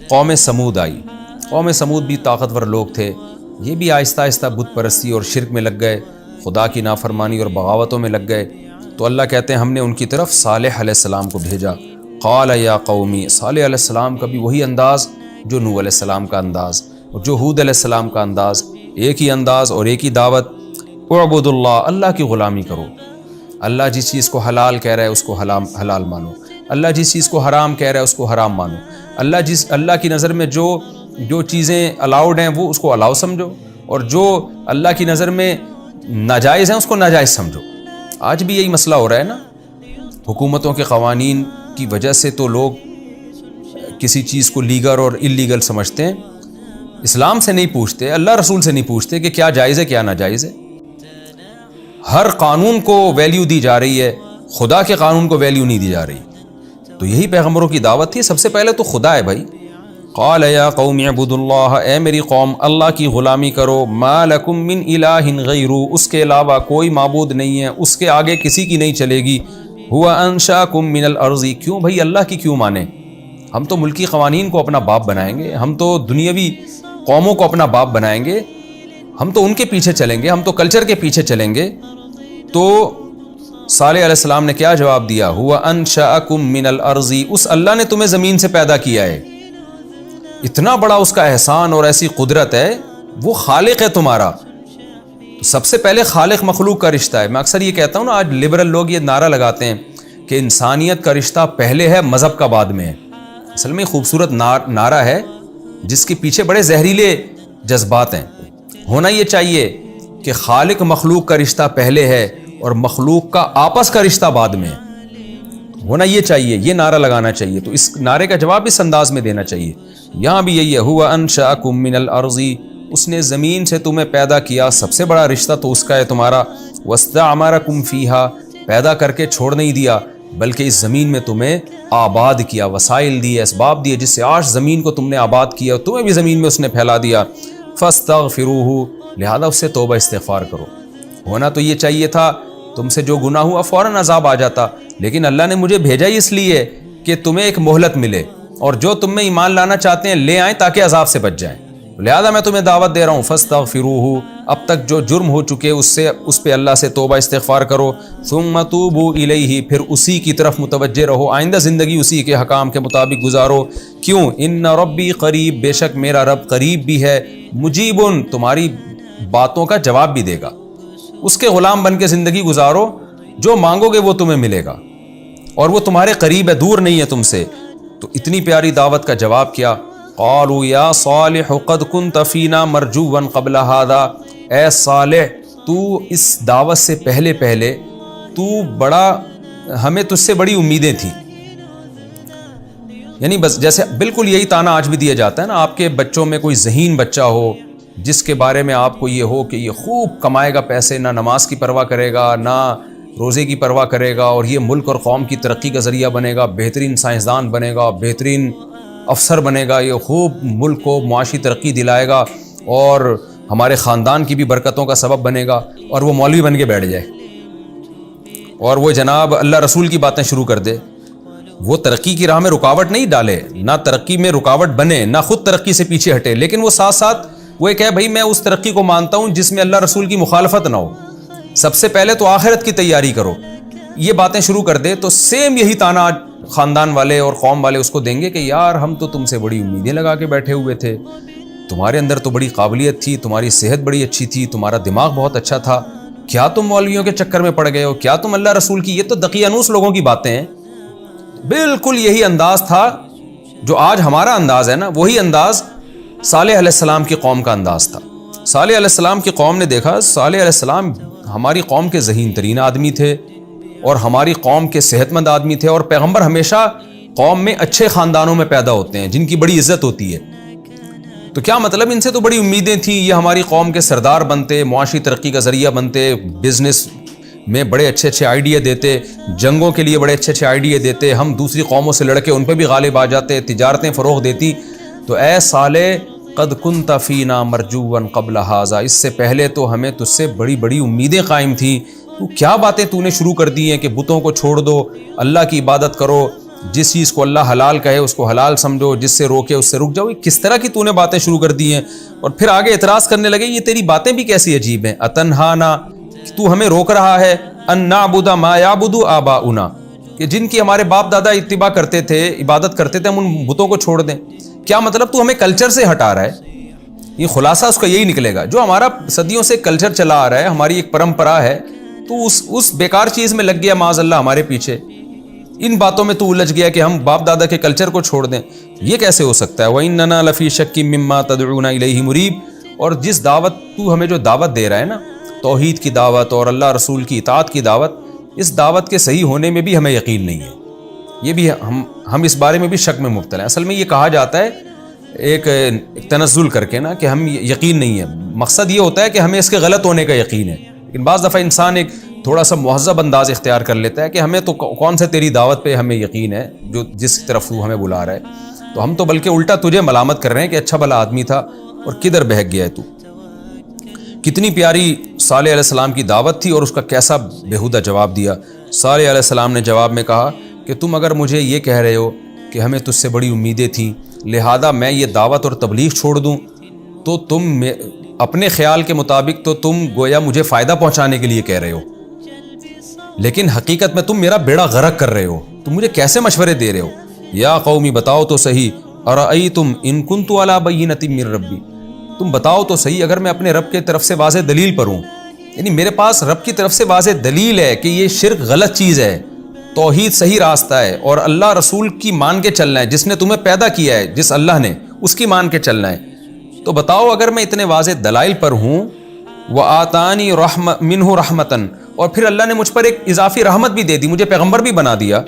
قوم سمود آئی۔ قوم سمود بھی طاقتور لوگ تھے، یہ بھی آہستہ آہستہ بت پرستی اور شرک میں لگ گئے، خدا کی نافرمانی اور بغاوتوں میں لگ گئے۔ تو اللہ کہتے ہیں ہم نے ان کی طرف صالح علیہ السلام کو بھیجا۔ قال یا قومی، صالح علیہ السلام کا بھی وہی انداز جو نوح علیہ السلام کا انداز اور جو ہود علیہ السلام کا انداز، ایک ہی انداز اور ایک ہی دعوت۔ اعبد اللہ، اللہ کی غلامی کرو۔ اللہ جس چیز کو حلال کہہ رہا ہے اس کو حلال مانو، اللہ جس چیز کو حرام کہہ رہا ہے اس کو حرام مانو، اللہ کی نظر میں جو چیزیں الاؤڈ ہیں وہ اس کو الاؤ سمجھو، اور جو اللہ کی نظر میں ناجائز ہیں اس کو ناجائز سمجھو۔ آج بھی یہی مسئلہ ہو رہا ہے نا، حکومتوں کے قوانین کی وجہ سے تو لوگ کسی چیز کو لیگل اور اللیگل سمجھتے ہیں، اسلام سے نہیں پوچھتے، اللہ رسول سے نہیں پوچھتے کہ کیا جائز ہے کیا ناجائز ہے۔ ہر قانون کو ویلیو دی جا رہی ہے، خدا کے قانون کو ویلیو نہیں دی جا رہی۔ تو یہی پیغمبروں کی دعوت تھی، سب سے پہلے تو خدا ہے بھائی۔ قال یا قوم اعبدوا اللہ، اے میری قوم اللہ کی غلامی کرو، ما لکم من الہ غیرہ، اس کے علاوہ کوئی معبود نہیں ہے، اس کے آگے کسی کی نہیں چلے گی۔ هو انشاکم من الارض، کیوں بھائی اللہ کی کیوں مانیں؟ ہم تو ملکی قوانین کو اپنا باپ بنائیں گے، ہم تو دنیاوی قوموں کو اپنا باپ بنائیں گے، ہم تو ان کے پیچھے چلیں گے، ہم تو کلچر کے پیچھے چلیں گے۔ تو صالح علیہ السلام نے کیا جواب دیا؟ هو انشاکم من الارض، اس اللہ نے تمہیں زمین سے پیدا کیا ہے، اتنا بڑا اس کا احسان اور ایسی قدرت ہے، وہ خالق ہے تمہارا۔ تو سب سے پہلے خالق مخلوق کا رشتہ ہے۔ میں اکثر یہ کہتا ہوں نا، آج لبرل لوگ یہ نعرہ لگاتے ہیں کہ انسانیت کا رشتہ پہلے ہے، مذہب کا بعد میں ہے۔ اصل میں خوبصورت نعرہ ہے جس کے پیچھے بڑے زہریلے جذبات ہیں۔ ہونا یہ چاہیے کہ خالق مخلوق کا رشتہ پہلے ہے اور مخلوق کا آپس کا رشتہ بعد میں ہے، ہونا یہ چاہیے، یہ نعرہ لگانا چاہیے۔ تو اس نعرے کا جواب اس انداز میں دینا چاہیے۔ یہاں بھی یہی ہے، هو انشاکم من الارض، اس نے زمین سے تمہیں پیدا کیا، سب سے بڑا رشتہ تو اس کا ہے تمہارا۔ واستعمرکم فیہا، پیدا کر کے چھوڑ نہیں دیا بلکہ اس زمین میں تمہیں آباد کیا، وسائل دیے، اسباب دیے، جس سے آج زمین کو تم نے آباد کیا، تمہیں بھی زمین میں اس نے پھیلا دیا۔ فاستغفروہ، لہذا اس سے توبہ استغفار کرو۔ ہونا تو یہ چاہیے تھا تم سے جو گناہ ہوا فوراً عذاب آ جاتا، لیکن اللہ نے مجھے بھیجا ہی اس لیے کہ تمہیں ایک مہلت ملے، اور جو تم میں ایمان لانا چاہتے ہیں لے آئیں تاکہ عذاب سے بچ جائیں، لہذا میں تمہیں دعوت دے رہا ہوں۔ فاستغفروہ، اب تک جو جرم ہو چکے اس پہ اللہ سے توبہ استغفار کرو۔ ثم توبوا الیہ، پھر اسی کی طرف متوجہ رہو، آئندہ زندگی اسی کے حکام کے مطابق گزارو۔ کیوں؟ ان ربی قریب، بے شک میرا رب قریب بھی ہے، مجیب، تمہاری باتوں کا جواب بھی دے گا۔ اس کے غلام بن کے زندگی گزارو، جو مانگو گے وہ تمہیں ملے گا، اور وہ تمہارے قریب ہے، دور نہیں ہے تم سے۔ تو اتنی پیاری دعوت کا جواب کیا؟ قالوا یا صالح قد كنت فینا مرجوا قبل هذا، اے صالح تو اس دعوت سے پہلے تو بڑا، ہمیں تجھ سے بڑی امیدیں تھیں۔ یعنی بس جیسے بالکل یہی تانا آج بھی دیا جاتا ہے نا، آپ کے بچوں میں کوئی ذہین بچہ ہو جس کے بارے میں آپ کو یہ ہو کہ یہ خوب کمائے گا پیسے، نہ نماز کی پرواہ کرے گا نہ روزے کی پرواہ کرے گا، اور یہ ملک اور قوم کی ترقی کا ذریعہ بنے گا، بہترین سائنسدان بنے گا، بہترین افسر بنے گا، یہ خوب ملک کو معاشی ترقی دلائے گا اور ہمارے خاندان کی بھی برکتوں کا سبب بنے گا، اور وہ مولوی بن کے بیٹھ جائے اور وہ جناب اللہ رسول کی باتیں شروع کر دے۔ وہ ترقی کی راہ میں رکاوٹ نہیں ڈالے، نہ ترقی میں رکاوٹ بنے، نہ خود ترقی سے پیچھے ہٹے، لیکن وہ ساتھ ساتھ وہ ایک ہے بھائی میں اس ترقی کو مانتا ہوں جس میں اللہ رسول کی مخالفت نہ ہو، سب سے پہلے تو آخرت کی تیاری کرو، یہ باتیں شروع کر دے، تو سیم یہی تانا آج خاندان والے اور قوم والے اس کو دیں گے کہ یار ہم تو تم سے بڑی امیدیں لگا کے بیٹھے ہوئے تھے، تمہارے اندر تو بڑی قابلیت تھی، تمہاری صحت بڑی اچھی تھی، تمہارا دماغ بہت اچھا تھا، کیا تم مولویوں کے چکر میں پڑ گئے ہو، کیا تم اللہ رسول کی، یہ تو دقیانوس لوگوں کی باتیں ہیں۔ بالکل یہی انداز تھا جو آج ہمارا انداز ہے نا، وہی انداز صالح علیہ السلام کی قوم کا انداز تھا۔ صالح علیہ السلام کی قوم نے دیکھا صالح علیہ السلام ہماری قوم کے ذہین ترین آدمی تھے اور ہماری قوم کے صحت مند آدمی تھے، اور پیغمبر ہمیشہ قوم میں اچھے خاندانوں میں پیدا ہوتے ہیں جن کی بڑی عزت ہوتی ہے، تو کیا مطلب ان سے تو بڑی امیدیں تھیں، یہ ہماری قوم کے سردار بنتے، معاشی ترقی کا ذریعہ بنتے، بزنس میں بڑے اچھے اائیڈیا دیتے، جنگوں کے لیے بڑے اچھے آئیڈیا دیتے، ہم دوسری قوموں سے لڑ کے ان پہ بھی غالب آ جاتے، تجارتیں فروغ دیتی۔ تو اے صالح قد کنت فینا مرجوا قبل ھذا، اس سے پہلے تو ہمیں تجھ سے بڑی بڑی امیدیں قائم تھیں، تو کیا باتیں تو نے شروع کر دی ہیں کہ بتوں کو چھوڑ دو، اللہ کی عبادت کرو، جس چیز کو اللہ حلال کہے اس کو حلال سمجھو، جس سے روکے اس سے رک جاؤ. یہ کس طرح کی تو نے باتیں شروع کر دی ہیں. اور پھر آگے اعتراض کرنے لگے یہ تیری باتیں بھی کیسی عجیب ہیں. اتنہانا، تو ہمیں روک رہا ہے، ان نعبد ما یعبد آباؤنا، کہ جن کی ہمارے باپ دادا اتباع کرتے تھے، عبادت کرتے تھے، ہم ان بتوں کو چھوڑ دیں. کیا مطلب تو ہمیں کلچر سے ہٹا رہا ہے. یہ خلاصہ اس کا یہی نکلے گا. جو ہمارا صدیوں سے کلچر چلا آ رہا ہے، ہماری ایک پرمپرا ہے، تو اس بیکار چیز میں لگ گیا معاذ اللہ ہمارے پیچھے. ان باتوں میں تو الجھ گیا کہ ہم باپ دادا کے کلچر کو چھوڑ دیں. یہ کیسے ہو سکتا ہے؟ وَإِنَّنَا لَفِي شَكٍّ مِّمَّا تَدْعُونَ إِلَيْهِ مُرِيبٍ. اور جس دعوت تو ہمیں جو دعوت دے رہا ہے نا، توحید کی دعوت اور اللہ رسول کی اطاعت کی دعوت، اس دعوت کے صحیح ہونے میں بھی ہمیں یقین نہیں ہے. یہ بھی ہم اس بارے میں بھی شک میں مبتلا ہیں. اصل میں یہ کہا جاتا ہے ایک تنزل کر کے نا کہ ہم یقین نہیں ہے. مقصد یہ ہوتا ہے کہ ہمیں اس کے غلط ہونے کا یقین ہے. لیکن بعض دفعہ انسان ایک تھوڑا سا مہذب انداز اختیار کر لیتا ہے کہ ہمیں تو کون سے تیری دعوت پہ ہمیں یقین ہے جو جس طرف تو ہمیں بلا رہا ہے. تو ہم تو بلکہ الٹا تجھے ملامت کر رہے ہیں کہ اچھا بھلا آدمی تھا اور کدھر بہک گیا ہے تو. کتنی پیاری صالح علیہ السلام کی دعوت تھی اور اس کا کیسا بیہودہ جواب دیا. صالح علیہ السلام نے جواب میں کہا کہ تم اگر مجھے یہ کہہ رہے ہو کہ ہمیں تجھ سے بڑی امیدیں تھیں، لہذا میں یہ دعوت اور تبلیغ چھوڑ دوں، تو تم اپنے خیال کے مطابق تو تم گویا مجھے فائدہ پہنچانے کے لیے کہہ رہے ہو، لیکن حقیقت میں تم میرا بیڑا غرق کر رہے ہو. تم مجھے کیسے مشورے دے رہے ہو؟ یا قومی بتاؤ تو صحیح، ارأیتم ان کنت علی بینۃ من ربی، تم بتاؤ تو صحیح اگر میں اپنے رب کی طرف سے واضح دلیل پر ہوں، یعنی میرے پاس رب کی طرف سے واضح دلیل ہے کہ یہ شرک غلط چیز ہے، توحید صحیح راستہ ہے، اور اللہ رسول کی مان کے چلنا ہے، جس نے تمہیں پیدا کیا ہے جس اللہ نے، اس کی مان کے چلنا ہے. تو بتاؤ اگر میں اتنے واضح دلائل پر ہوں، وآتانی منہ رحمتن، اور پھر اللہ نے مجھ پر ایک اضافی رحمت بھی دے دی، مجھے پیغمبر بھی بنا دیا،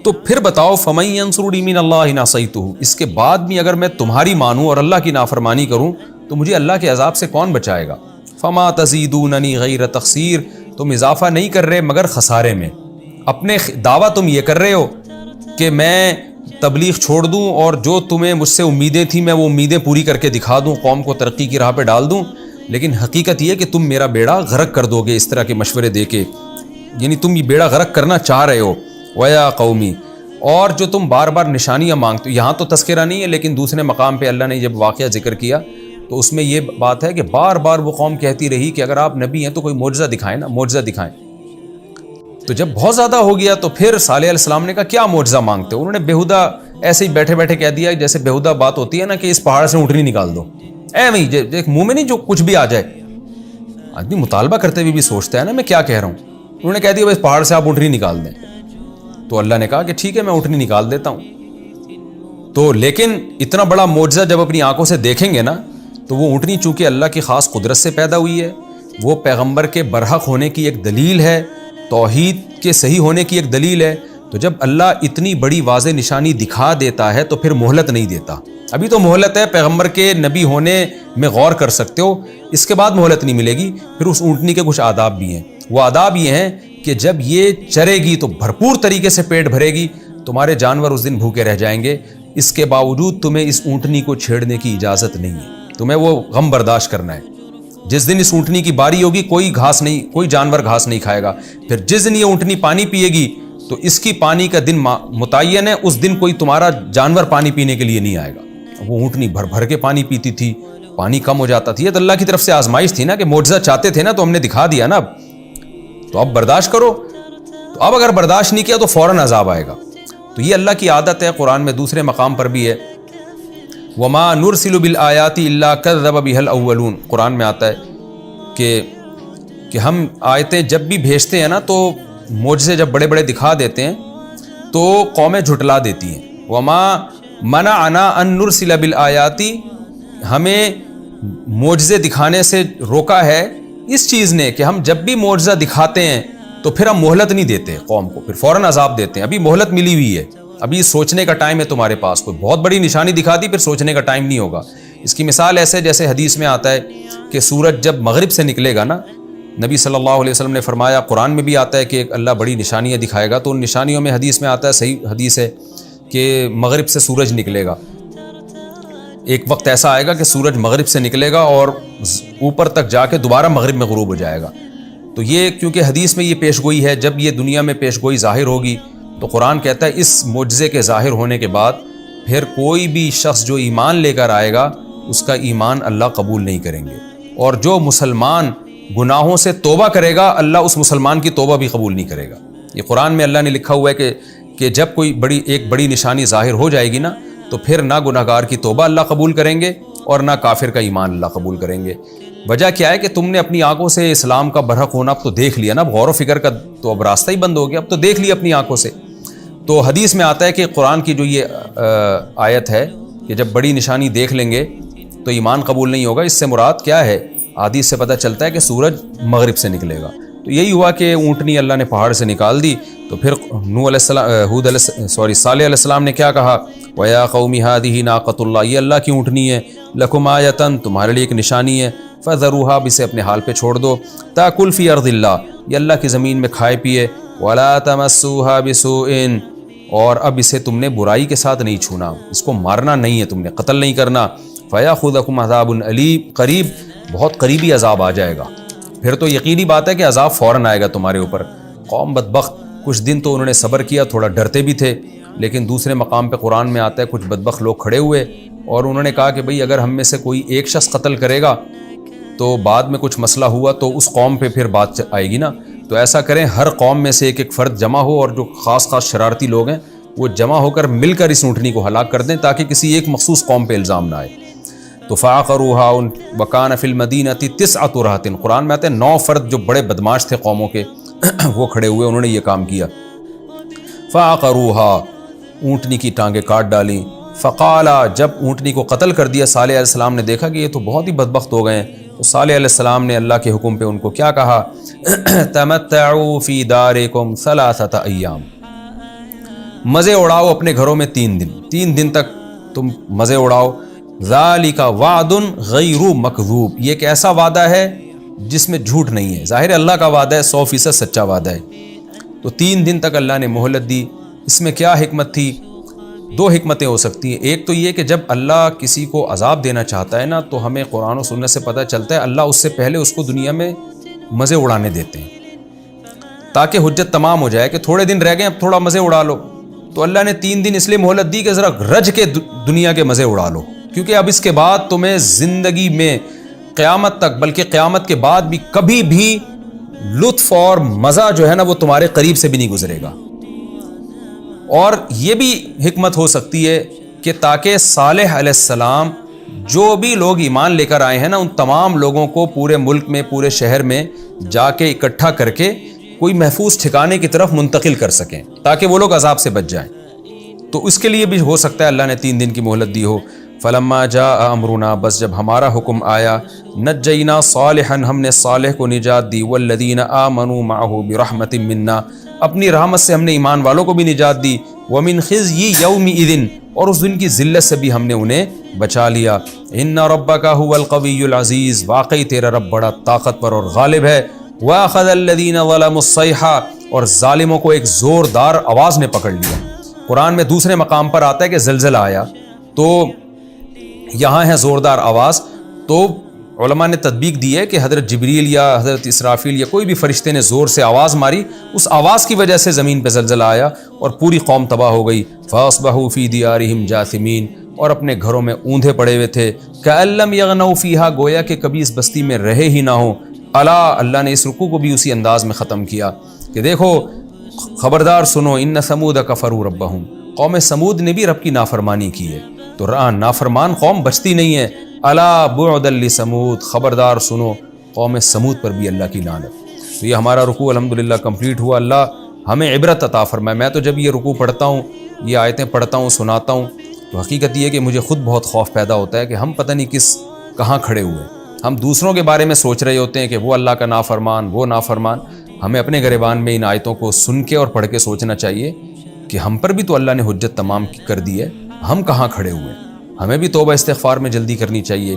تو پھر بتاؤ فمن ینصرنی من اللہ ان عصیتہ، اس کے بعد بھی اگر میں تمہاری مانوں اور اللہ کی نافرمانی کروں تو مجھے اللہ کے عذاب سے کون بچائے گا؟ فما تزیدوننی غیر تخسیر، تم اضافہ نہیں کر رہے مگر خسارے میں. اپنے دعویٰ تم یہ کر رہے ہو کہ میں تبلیغ چھوڑ دوں اور جو تمہیں مجھ سے امیدیں تھیں میں وہ امیدیں پوری کر کے دکھا دوں، قوم کو ترقی کی راہ پہ ڈال دوں، لیکن حقیقت یہ کہ تم میرا بیڑا غرق کر دو گے اس طرح کے مشورے دے کے، یعنی تم یہ بیڑا غرق کرنا چاہ رہے ہو. وَيَا قَوْمِ، اور جو تم بار بار نشانیاں مانگتے ہو، یہاں تو تذکرہ نہیں ہے لیکن دوسرے مقام پہ اللہ نے جب واقعہ ذکر کیا تو اس میں یہ بات ہے کہ بار بار وہ قوم کہتی رہی کہ اگر آپ نبی ہیں تو کوئی معجزہ دکھائیں نا، معجزہ دکھائیں. تو جب بہت زیادہ ہو گیا تو پھر صالح علیہ السلام نے کہا کیا معجزہ مانگتے ہو؟ انہوں نے بیہودہ ایسے ہی بیٹھے بیٹھے کہہ دیا جیسے بیہودہ بات ہوتی ہے نا کہ اس پہاڑ سے اونٹنی نکال دو، ایک منہ میں نہیں جو کچھ بھی آ جائے. آدمی مطالبہ کرتے ہوئے بھی سوچتا ہے نا میں کیا کہہ رہا ہوں. انہوں نے کہہ دیا اس پہاڑ سے آپ اونٹنی نکال دیں. تو اللہ نے کہا کہ ٹھیک ہے میں اونٹنی نکال دیتا ہوں. تو لیکن اتنا بڑا معجزہ جب اپنی آنکھوں سے دیکھیں گے نا تو وہ اونٹنی چونکہ اللہ کی خاص قدرت سے پیدا ہوئی ہے، وہ پیغمبر کے برحق ہونے کی ایک دلیل ہے، توحید کے صحیح ہونے کی ایک دلیل ہے. تو جب اللہ اتنی بڑی واضح نشانی دکھا دیتا ہے تو پھر مہلت نہیں دیتا. ابھی تو مہلت ہے، پیغمبر کے نبی ہونے میں غور کر سکتے ہو، اس کے بعد مہلت نہیں ملے گی. پھر اس اونٹنی کے کچھ آداب بھی ہیں. وہ آداب یہ ہیں کہ جب یہ چرے گی تو بھرپور طریقے سے پیٹ بھرے گی، تمہارے جانور اس دن بھوکے رہ جائیں گے. اس کے باوجود تمہیں اس اونٹنی کو چھیڑنے کی اجازت نہیں ہے، تمہیں وہ غم برداشت کرنا ہے. جس دن اس اونٹنی کی باری ہوگی کوئی گھاس نہیں، کوئی جانور گھاس نہیں کھائے گا. پھر جس دن یہ اونٹنی پانی پیے گی تو اس کی پانی کا دن متعین ہے، اس دن کوئی تمہارا جانور پانی پینے کے لیے نہیں آئے گا. وہ اونٹنی بھر بھر کے پانی پیتی تھی، پانی کم ہو جاتا تھی. یہ تو اللہ کی طرف سے آزمائش تھی نا کہ معجزہ چاہتے تھے نا تو ہم نے دکھا دیا نا، تو اب برداشت کرو. تو اب اگر برداشت نہیں کیا تو فوراً عذاب آئے گا. تو یہ اللہ کی عادت ہے. قرآن میں دوسرے مقام پر بھی ہے وَمَا نُرْسِلُ بِالْآيَاتِ إِلَّا كَذَّبَ بِهَا الْأَوَّلُونَ. قرآن میں آتا ہے کہ ہم آیتیں جب بھی بھیجتے ہیں نا تو معجزے جب بڑے بڑے دکھا دیتے ہیں تو قومیں جھٹلا دیتی ہیں. وَمَا مَنَعَنَا أَن نُرْسِلَ بِالْآيَاتِ، ہمیں معجزے دکھانے سے روکا ہے اس چیز نے کہ ہم جب بھی معجزہ دکھاتے ہیں تو پھر ہم مہلت نہیں دیتے قوم کو، پھر فوراً عذاب دیتے ہیں. ابھی مہلت ملی ہوئی ہے، ابھی سوچنے کا ٹائم ہے تمہارے پاس. کوئی بہت بڑی نشانی دکھا دی پھر سوچنے کا ٹائم نہیں ہوگا. اس کی مثال ایسے جیسے حدیث میں آتا ہے کہ سورج جب مغرب سے نکلے گا نا، نبی صلی اللہ علیہ وسلم نے فرمایا، قرآن میں بھی آتا ہے کہ اللہ بڑی نشانیاں دکھائے گا. تو ان نشانیوں میں حدیث میں آتا ہے، صحیح حدیث ہے کہ مغرب سے سورج نکلے گا. ایک وقت ایسا آئے گا کہ سورج مغرب سے نکلے گا اور اوپر تک جا کے دوبارہ مغرب میں غروب ہو جائے گا. تو یہ کیونکہ حدیث میں یہ پیش گوئی ہے، جب یہ دنیا میں پیش گوئی ظاہر ہوگی تو قرآن کہتا ہے اس معجزے کے ظاہر ہونے کے بعد پھر کوئی بھی شخص جو ایمان لے کر آئے گا اس کا ایمان اللہ قبول نہیں کریں گے، اور جو مسلمان گناہوں سے توبہ کرے گا اللہ اس مسلمان کی توبہ بھی قبول نہیں کرے گا۔ یہ قرآن میں اللہ نے لکھا ہوا ہے کہ جب کوئی ایک بڑی نشانی ظاہر ہو جائے گی نا تو پھر نہ گناہگار کی توبہ اللہ قبول کریں گے اور نہ کافر کا ایمان اللہ قبول کریں گے۔ وجہ کیا ہے کہ تم نے اپنی آنکھوں سے اسلام کا برحق ہونا اب تو دیکھ لیا نا، غور و فکر کا تو اب راستہ ہی بند ہو گیا، اب تو دیکھ لیا اپنی آنکھوں سے۔ تو حدیث میں آتا ہے کہ قرآن کی جو یہ آیت ہے کہ جب بڑی نشانی دیکھ لیں گے تو ایمان قبول نہیں ہوگا، اس سے مراد کیا ہے؟ حدیث سے پتہ چلتا ہے کہ سورج مغرب سے نکلے گا۔ تو یہی ہوا کہ اونٹنی اللہ نے پہاڑ سے نکال دی، تو پھر صالح علیہ السلام نے کیا کہا؟ وَيَا قَوْمِ هَٰذِهِ نَاقَةُ اللَّهِ، یہ اللہ کی اونٹنی ہے، لَكُمْ آیَةً، تمہارے لیے ایک نشانی ہے، فَذَرُوهَا، اسے اپنے حال پہ چھوڑ دو، تَأْكُلْ فِي أَرْضِ اللَّهِ، یہ اللہ کی زمین میں کھائے پیے، وَلَا تَمَسُّوهَا بِسُوءٍ، اور اب اسے تم نے برائی کے ساتھ نہیں چھونا، اس کو مارنا نہیں ہے، تم نے قتل نہیں کرنا، فَيَأْخُذَكُمْ عَذَابٌ أَلِيمٌ، قریب بہت قریبی عذاب آ جائے گا، پھر تو یقینی بات ہے کہ عذاب فوراً آئے گا تمہارے اوپر۔ قوم بدبخت، کچھ دن تو انہوں نے صبر کیا، تھوڑا ڈرتے بھی تھے، لیکن دوسرے مقام پہ قرآن میں آتا ہے کچھ بدبخت لوگ کھڑے ہوئے اور انہوں نے کہا کہ بھئی اگر ہم میں سے کوئی ایک شخص قتل کرے گا تو بعد میں کچھ مسئلہ ہوا تو اس قوم پہ پھر بات آئے گی نا، تو ایسا کریں ہر قوم میں سے ایک ایک فرد جمع ہو، اور جو خاص شرارتی لوگ ہیں وہ جمع ہو کر مل کر اس اونٹنی کو ہلاک کر دیں تاکہ کسی ایک مخصوص قوم پہ الزام نہ آئے۔ تو فَعَقَرُوهَا وَكَانَ فِي الْمَدِينَةِ 9 رَهْطٍ، قرآن میں آتے ہیں 9 فرد جو بڑے بدماش تھے قوموں کے وہ کھڑے ہوئے، انہوں نے یہ کام کیا۔ فَعَقَرُوهَا، اونٹنی کی ٹانگیں کاٹ ڈالیں۔ فَقَالَ، جب اونٹنی کو قتل کر دیا صالح علیہ السلام نے دیکھا کہ یہ تو بہت ہی بدبخت ہو گئے ہیں، تو صالح علیہ السلام نے اللہ کے حکم پہ ان کو کیا کہا؟ تَمَتَّعُوا فِي دَارِكُمْ 3 أَيَّامٍ، مزے اڑاؤ اپنے گھروں میں 3 دن تک تم مزے اڑاؤ۔ ذالک وعد غیر مکذوب، یہ ایک ایسا وعدہ ہے جس میں جھوٹ نہیں ہے، ظاہر اللہ کا وعدہ ہے، 100% سچا وعدہ ہے۔ تو 3 دن تک اللہ نے مہلت دی۔ اس میں کیا حکمت تھی؟ 2 حکمتیں ہو سکتی ہیں۔ ایک تو یہ کہ جب اللہ کسی کو عذاب دینا چاہتا ہے نا تو ہمیں قرآن و سنت سے پتہ چلتا ہے اللہ اس سے پہلے اس کو دنیا میں مزے اڑانے دیتے ہیں تاکہ حجت تمام ہو جائے کہ تھوڑے دن رہ گئے اب تھوڑا مزے اڑا لو۔ تو اللہ نے 3 دن اس لیے مہلت دی کہ ذرا رج کے دنیا کے مزے اڑا لو، کیونکہ اب اس کے بعد تمہیں زندگی میں قیامت تک، بلکہ قیامت کے بعد بھی کبھی بھی لطف اور مزہ جو ہے نا وہ تمہارے قریب سے بھی نہیں گزرے گا۔ اور یہ بھی حکمت ہو سکتی ہے کہ تاکہ صالح علیہ السلام جو بھی لوگ ایمان لے کر آئے ہیں نا ان تمام لوگوں کو پورے ملک میں، پورے شہر میں جا کے اکٹھا کر کے کوئی محفوظ ٹھکانے کی طرف منتقل کر سکیں تاکہ وہ لوگ عذاب سے بچ جائیں۔ تو اس کے لیے بھی ہو سکتا ہے اللہ نے 3 دن کی مہلت دی ہو۔ فلما جاء امرنا، بس جب ہمارا حکم آیا، نجینا صالحا، ہم نے صالح کو نجات دی، والذین آمنوا معه برحمت منا، اپنی رحمت سے ہم نے ایمان والوں کو بھی نجات دی، ومن خزی یومئذ، اور اس دن کی ذلت سے بھی ہم نے انہیں بچا لیا۔ ان ربک هو القوی العزیز، واقعی تیرا رب بڑا طاقتور اور غالب ہے۔ واخذ الذین ظلموا الصیحہ، اور ظالموں کو ایک زوردار آواز نے پکڑ لیا۔ قرآن میں دوسرے مقام پر آتا ہے کہ زلزلہ آیا، تو یہاں ہے زوردار آواز۔ تو علماء نے تطبیق دی ہے کہ حضرت جبریل یا حضرت اسرافیل یا کوئی بھی فرشتے نے زور سے آواز ماری، اس آواز کی وجہ سے زمین پہ زلزلہ آیا اور پوری قوم تباہ ہو گئی۔ فاصبحوا فی دیارہم جاثمین، اور اپنے گھروں میں اوندھے پڑے ہوئے تھے۔ کأن لم یغنوا فیہا، گویا کہ کبھی اس بستی میں رہے ہی نہ ہوں۔ الا، اللہ نے اس رکوع کو بھی اسی انداز میں ختم کیا کہ دیکھو خبردار سنو، ان ثمود کفروا ربہم، قوم سمود نے بھی رب کی نافرمانی کی ہے، تو نافرمان قوم بچتی نہیں ہے۔ الا بعدا لثمود، خبردار سنو قوم سمود پر بھی اللہ کی لعنت۔ تو یہ ہمارا رکوع الحمدللہ کمپلیٹ ہوا۔ اللہ ہمیں عبرت عطا فرمائے۔ میں تو جب یہ رکوع پڑھتا ہوں، یہ آیتیں پڑھتا ہوں، سناتا ہوں، تو حقیقت یہ ہے کہ مجھے خود بہت خوف پیدا ہوتا ہے کہ ہم پتہ نہیں کہاں کھڑے ہوئے۔ ہم دوسروں کے بارے میں سوچ رہے ہوتے ہیں کہ وہ اللہ کا نافرمان، وہ نافرمان۔ ہمیں اپنے گریبان میں ان آیتوں کو سن کے اور پڑھ کے سوچنا چاہیے کہ ہم پر بھی تو اللہ نے حجت تمام کر دی ہے، ہم کہاں کھڑے ہوئے ہیں۔ ہمیں بھی توبہ استغفار میں جلدی کرنی چاہیے۔